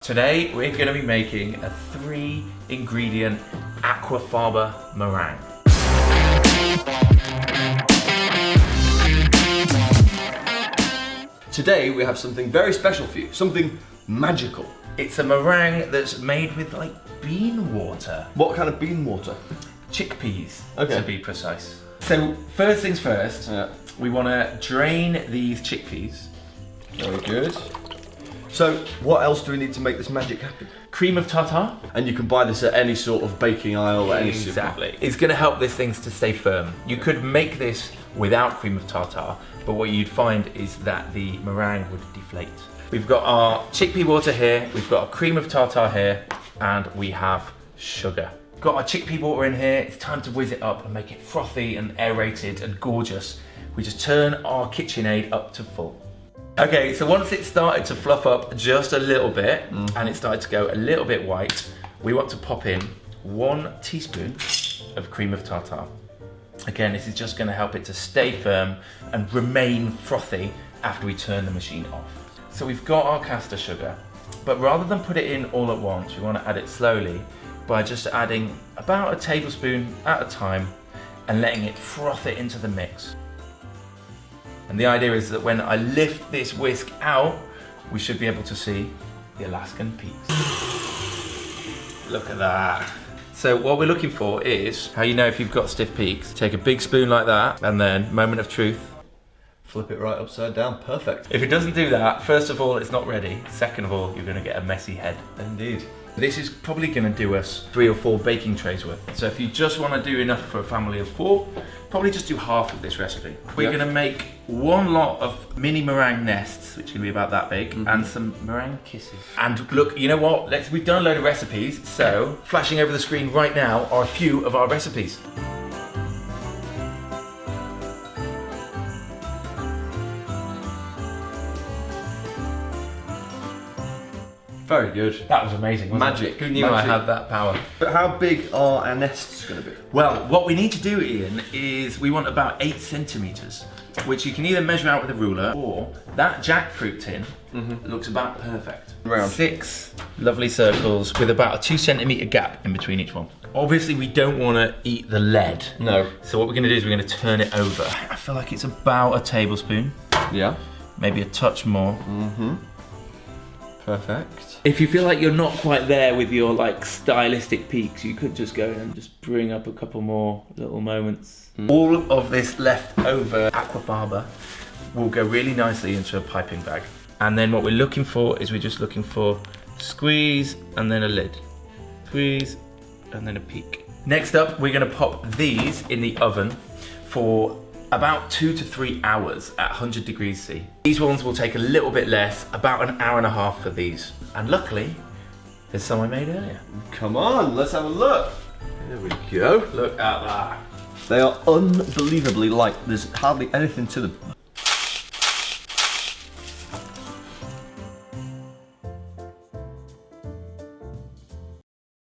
Today we're going to be making a 3-ingredient Aquafaba meringue. Today we have something very special for you, something magical. It's a meringue that's made with like bean water. What kind of bean water? Chickpeas, okay, to be precise. So first things first, we want to drain these chickpeas. Very good. So what else do we need to make this magic happen? Cream of tartar. And you can buy this at any sort of baking aisle or any Exactly. It's going to help these things to stay firm. You could make this without cream of tartar, but what you'd find is that the meringue would deflate. We've got our chickpea water here, we've got our cream of tartar here, and we have sugar. Got our chickpea water in here. It's time to whiz it up and make it frothy and aerated and gorgeous. We just turn our KitchenAid up to full. Okay, so once it started to fluff up just a little bit and it started to go a little bit white, we want to pop in 1 teaspoon of cream of tartar. Again, this is just going to help it to stay firm and remain frothy after we turn the machine off. So we've got our caster sugar, but rather than put it in all at once, we want to add it slowly by just adding about a tablespoon at a time and letting it froth it into the mix. And the idea is that when I lift this whisk out, we should be able to see the Alaskan peaks. Look at that. So what we're looking for is, how you know if you've got stiff peaks, take a big spoon like that, and then, moment of truth, flip it right upside down, perfect. If it doesn't do that, first of all, it's not ready. Second of all, you're gonna get a messy head. Indeed. This is probably gonna do us 3 or 4 baking trays worth. So if you just wanna do enough for a family of 4, probably just do half of this recipe. We're gonna make 1 lot of mini meringue nests, which are gonna be about that big, and some meringue kisses. And look, you know what? We've done a load of recipes, so flashing over the screen right now are a few of our recipes. Very good. That was amazing, wasn't Magic. it? Who knew I had that power? But how big are our nests going to be? Well, what we need to do, Ian, is we want about 8 centimetres, which you can either measure out with a ruler, or that jackfruit tin looks about perfect. Round. 6 lovely circles with about a 2 centimetre gap in between each one. Obviously, we don't want to eat the lead. No. So what we're going to do is we're going to turn it over. I feel like it's about a tablespoon. Yeah. Maybe a touch more. Perfect. If you feel like you're not quite there with your like stylistic peaks, you could just go and just bring up a couple more little moments. All of this leftover aquafaba will go really nicely into a piping bag. And then what we're looking for is we're just looking for squeeze and then a lid. Squeeze and then a peak. Next up, we're gonna pop these in the oven for about 2 to 3 hours at 100 degrees C. These ones will take a little bit less, about an hour and a half for these. And luckily, there's some I made earlier. Come on, let's have a look. There we go. Look at that. They are unbelievably light. There's hardly anything to them.